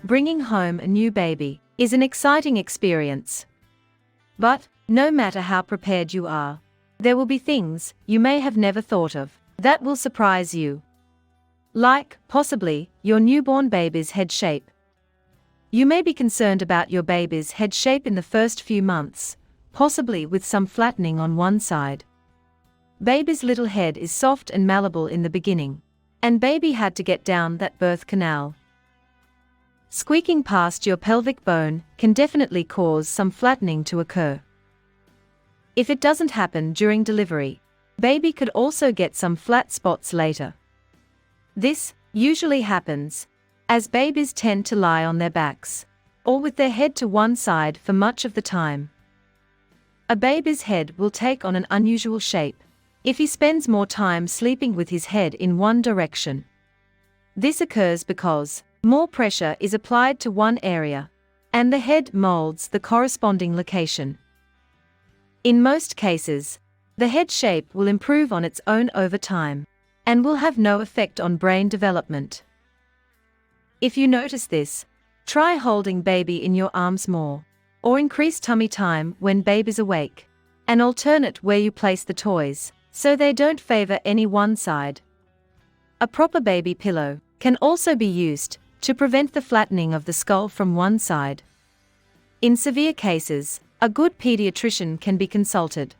Bringing home a new baby is an exciting experience. But, no matter how prepared you are, there will be things you may have never thought of that will surprise you. Like, possibly, your newborn baby's head shape. You may be concerned about your baby's head shape in the first few months, possibly with some flattening on one side. Baby's little head is soft and malleable in the beginning, and baby had to get down that birth canal. Squeaking past your pelvic bone can definitely cause some flattening to occur. If it doesn't happen during delivery, baby could also get some flat spots later. This usually happens as babies tend to lie on their backs or with their head to one side for much of the time. A baby's head will take on an unusual shape if he spends more time sleeping with his head in one direction. This occurs because more pressure is applied to one area, and the head molds the corresponding location. In most cases, the head shape will improve on its own over time, and will have no effect on brain development. If you notice this, try holding baby in your arms more, or increase tummy time when baby's awake, and alternate where you place the toys, so they don't favor any one side. A proper baby pillow can also be used to prevent the flattening of the skull from one side. In severe cases, a good pediatrician can be consulted.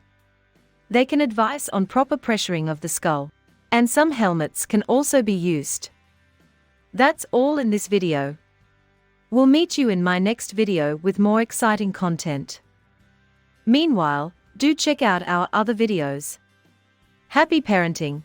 They can advise on proper pressuring of the skull, and some helmets can also be used. That's all in this video. We'll meet you in my next video with more exciting content. Meanwhile, do check out our other videos. Happy parenting!